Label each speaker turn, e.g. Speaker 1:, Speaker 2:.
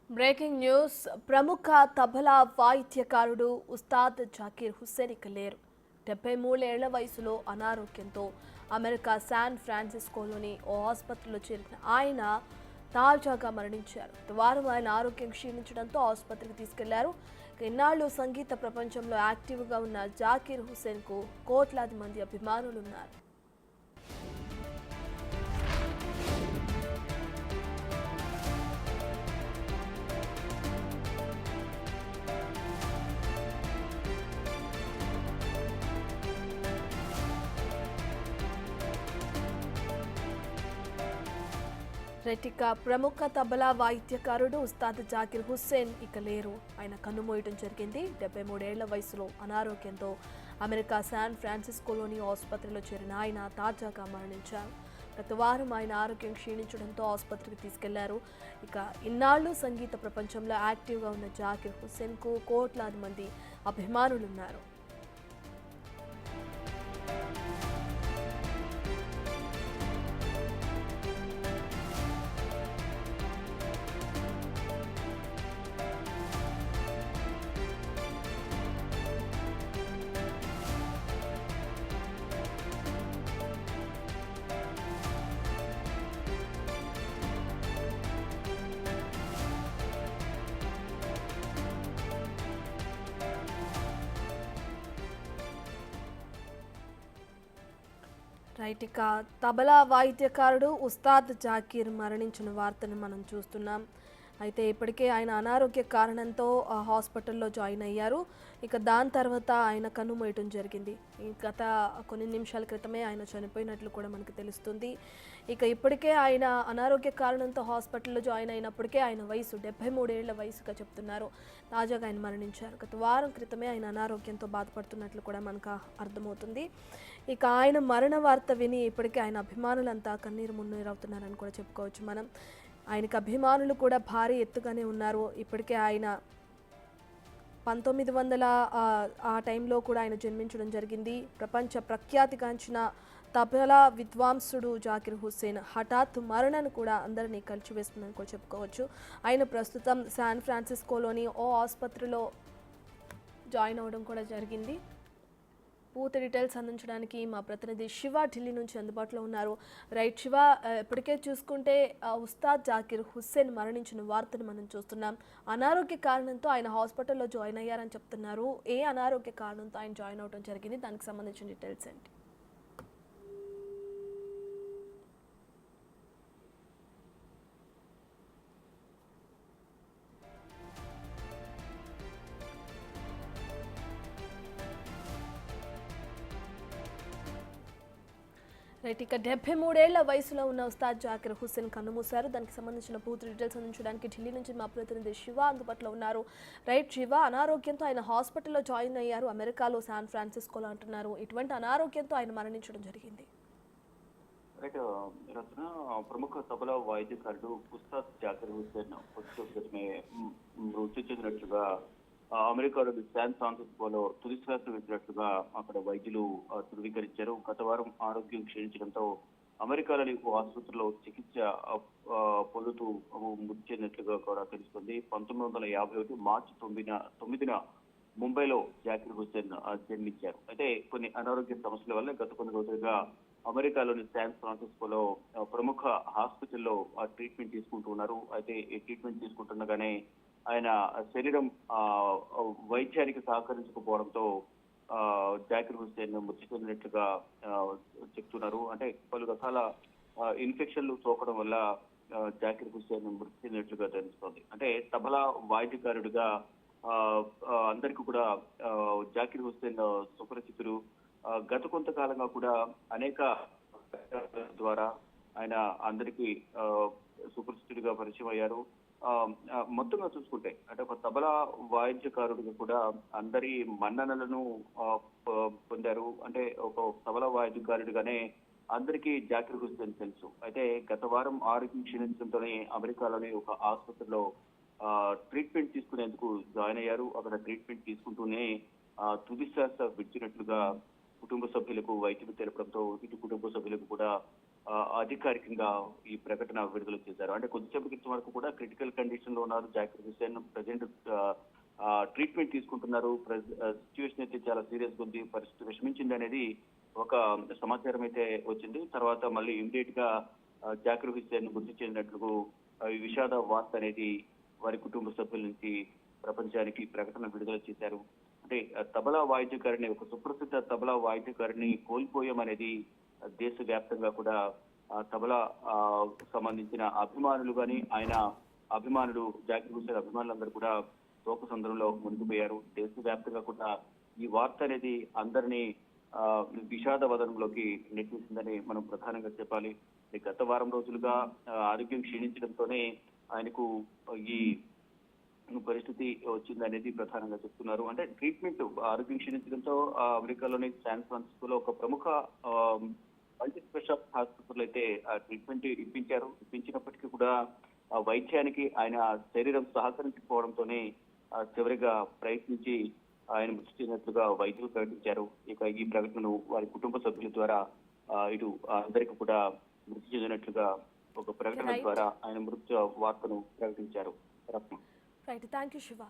Speaker 1: Breaking news ప్రముఖ తబలా వాయిద్యకారుడు ఉస్తాద్ జాకీర్ హుస్సేన్ ఇక లేరు 73 ఏళ్ల వయసులో అనారోగ్యంతో అమెరికా శాన్ ఫ్రాన్సిస్కోలోని ఓ ఆసుపత్రిలో చేరిన ఆయన తాజాగా మరణించారు. వారం ఆయన ఆరోగ్యం క్షీణించడంతో ఆసుపత్రికి తీసుకెళ్లారు. ఇన్నాళ్లు సంగీత ప్రపంచంలో యాక్టివ్గా ఉన్న జాకీర్ హుస్సేన్కు కోట్లాది మంది అభిమానులున్నారు. రెటిక ప్రముఖ తబలా వాయిద్యకారుడు ఉస్తాద్ జాకీర్ హుస్సేన్ ఇక లేరు. ఆయన కన్నుమూయటం జరిగింది. 73 ఏళ్ల వయసులో అనారోగ్యంతో అమెరికా శాన్ ఫ్రాన్సిస్కోలోని ఆసుపత్రిలో చేరిన ఆయన తాజాగా మరణించారు. గత వారం ఆయన ఆరోగ్యం క్షీణించడంతో ఆసుపత్రికి తీసుకెళ్లారు. ఇక ఇన్నాళ్లు సంగీత ప్రపంచంలో యాక్టివ్గా ఉన్న జాకీర్ హుస్సేన్కు కోట్లాది మంది అభిమానులున్నారు. రైట్, ఇక తబలా వాయిద్యకారుడు ఉస్తాద్ జాకీర్ మరణించిన వార్తను మనం చూస్తున్నాం. అయితే ఇప్పటికే ఆయన అనారోగ్య కారణంతో హాస్పిటల్లో జాయిన్ అయ్యారు. ఇక దాని తర్వాత ఆయన కన్నుమూయటం జరిగింది. గత కొన్ని నిమిషాల క్రితమే ఆయన చనిపోయినట్లు కూడా మనకు తెలుస్తుంది. ఇక ఇప్పటికే ఆయన అనారోగ్య కారణంతో హాస్పిటల్లో జాయిన్ అయినప్పటికే ఆయన వయసు 73 ఏళ్ల వయసుగా చెప్తున్నారు. తాజాగా ఆయన మరణించారు. గత వారం క్రితమే ఆయన అనారోగ్యంతో బాధపడుతున్నట్లు కూడా మనకు అర్థమవుతుంది. ఇక ఆయన మరణ వార్త విని ఇప్పటికే ఆయన అభిమానులంతా కన్నీరు మున్నీరవుతున్నారని కూడా చెప్పుకోవచ్చు మనం. ఆయనకు అభిమానులు కూడా భారీ ఎత్తుగానే ఉన్నారు. ఇప్పటికే ఆయన 1900 ఆ టైంలో కూడా ఆయన జన్మించడం జరిగింది. ప్రపంచ ప్రఖ్యాతిగాంచిన తబలా విద్వాంసుడు జాకీర్ హుస్సేన్ హఠాత్ మరణాన్ని కూడా అందరినీ కలిచివేస్తుందని కూడా చెప్పుకోవచ్చు. ఆయన ప్రస్తుతం శాన్ ఫ్రాన్సిస్కోలోని ఓ ఆసుపత్రిలో జాయిన్ అవ్వడం కూడా జరిగింది. పూర్తి డీటెయిల్స్ అందించడానికి మా ప్రతినిధి శివ ఢిల్లీ నుంచి అందుబాటులో ఉన్నారు. రైట్ శివ, ఇప్పటికే చూసుకుంటే ఉస్తాద్ జాకీర్ హుస్సేన్ మరణించిన వార్తను మనం చూస్తున్నాం. అనారోగ్య కారణంతో ఆయన హాస్పిటల్లో జాయిన్ అయ్యారని చెప్తున్నారు. ఏ అనారోగ్య కారణంతో ఆయన జాయిన్ అవడం జరిగింది, దానికి సంబంధించిన డీటెయిల్స్ ఏంటి? రైట్, ఇక 73 ఏళ్ల వయసులో ఉన్న ఉస్తాద్ జాకీర్ హుస్సేన్ కన్నుమూశారు. దానికి సంబంధించిన పూర్తి డీటెయిల్స్ అందించడానికి ఢిల్లీ నుంచి మా ప్రతినిధి శివ అందుబాటులో ఉన్నారు. రైట్ శివ, అనారోగ్యంతో ఆయన హాస్పిటల్లో జాయిన్ అయ్యారు, అమెరికాలో శాన్ ఫ్రాన్సిస్కోలో అంటున్నారు. ఇటువంటి అనారోగ్యంతో ఆయన మరణించడం జరిగింది.
Speaker 2: రైట్, ప్రముఖ తబలా వాయిద్యకారుడు ఉస్తాద్ జాకీర్ హుస్సేన్ మృతి చెందినట్లుగా అమెరికాలోని శాన్ ఫ్రాన్సిస్కోలో తుది శ్వాస విడిచినట్లుగా అక్కడ వైద్యులు ధృవీకరించారు. గత వారం ఆరోగ్యం క్షీణించడంతో అమెరికాలోని ఓ ఆసుపత్రిలో చికిత్స పొందుతూ మృతి చెందినట్లుగా కూడా తెలుస్తుంది. 1951 మార్చి 9న ముంబైలో జాకీర్ హుస్సేన్ జన్మించారు. అయితే కొన్ని అనారోగ్య సమస్యల వల్ల గత కొన్ని రోజులుగా అమెరికాలోని శాన్ ఫ్రాన్సిస్కోలో ప్రముఖ హాస్పిటల్లో ట్రీట్మెంట్ తీసుకుంటూ ఉన్నారు. అయితే ఈ ట్రీట్మెంట్ తీసుకుంటుండగానే ఆయన శరీరం వైద్యానికి సహకరించకపోవడంతో జాకీర్ హుస్సేన్ మృతి చెందినట్లుగా చెప్తున్నారు. అంటే పలు రకాల ఇన్ఫెక్షన్లు సోకడం వల్ల జాకీర్ హుస్సేన్ మృతి చెందినట్లుగా తెలుస్తోంది. అంటే తబలా వాయిద్యకారుడిగా అందరికీ కూడా జాకీర్ హుస్సేన్ సుపరిచితులు. గత కొంతకాలంగా కూడా అనేక ద్వారా ఆయన అందరికీ సుపరిచితుడిగా పరిచయం అయ్యారు. మొత్తంగా చూసుకుంటే అంటే ఒక తబలా వాయిద్యకారుడిగా కూడా అందరి మన్ననలను పొందారు. అంటే ఒక తబలా వాయిద్యకారుడిగానే అందరికీ జాకీర్ హుస్సేన్ తెలుసు. అయితే గత వారం ఆరోగ్యం క్షీణించడంతోనే అమెరికాలోని ఒక ఆసుపత్రిలో ట్రీట్మెంట్ తీసుకునేందుకు జాయిన్ అయ్యారు. అక్కడ ట్రీట్మెంట్ తీసుకుంటూనే తుది శ్వాస విడిచినట్లుగా కుటుంబ సభ్యులకు వైద్యులు తెలపడంతో ఇటు కుటుంబ సభ్యులకు కూడా అధికారికంగా ఈ ప్రకటన విడుదల చేశారు. అంటే కొద్దిసేపటి క్రితం వరకు కూడా క్రిటికల్ కండిషన్ లో ఉన్నారు జాకిర్ హుస్సేన్. ప్రజెంట్ ట్రీట్మెంట్ తీసుకుంటున్నారు. సిచ్యువేషన్ అయితే చాలా సీరియస్ గా ఉంది, పరిస్థితి విషమించింది అనేది ఒక సమాచారం అయితే వచ్చింది. తర్వాత మళ్ళీ ఇమీడియట్ గా జాకిర్ హుస్సేన్ మృతి చెందినట్లు ఈ విషాద వార్త అనేది వారి కుటుంబ సభ్యుల నుంచి ప్రపంచానికి ప్రకటన విడుదల చేశారు. అంటే తబలా వాయిద్యకారిణి, ఒక సుప్రసిద్ధ తబలా వాయిద్యకారిణి కోల్పోయామనేది దేశవ్యాప్తంగా కూడా తబలా సంబంధించిన అభిమానులు కానీ, ఆయన అభిమానులు, జాకిర్ హుస్సేన్ అభిమానులందరూ కూడా శోక సందర్భంలో మునిగిపోయారు. దేశవ్యాప్తంగా కూడా ఈ వార్త అనేది అందరినీ విషాద వదనంలోకి నెట్టేసిందని మనం ప్రధానంగా చెప్పాలి. గత వారం రోజులుగా ఆరోగ్యం క్షీణించడంతోనే ఆయనకు ఈ పరిస్థితి వచ్చింది అనేది ప్రధానంగా చెప్తున్నారు. అంటే ట్రీట్మెంట్ ఆరోగ్యం క్షీణించడంతో అమెరికాలోని శాన్ ఫ్రాన్సిస్కోలో ఒక ప్రముఖ మల్టీ స్పెషాలిటీ హాస్పిటల్ అయితే ట్రీట్మెంట్ ఇప్పించినప్పటికీ కూడా వైద్యానికి ఆయన శరీరం సహకరించకపోవడంతోనే చివరిగా ప్రయత్నించి ఆయన మృతి చెందినట్లుగా వైద్యులు ప్రకటించారు. ఇక ఈ ప్రకటనను వారి కుటుంబ సభ్యుల ద్వారా ఇటు అందరికీ కూడా మృతి చెందినట్లుగా ఒక ప్రకటన ద్వారా ఆయన మృతి వార్తను ప్రకటించారు.
Speaker 1: Right, thank you Shiva.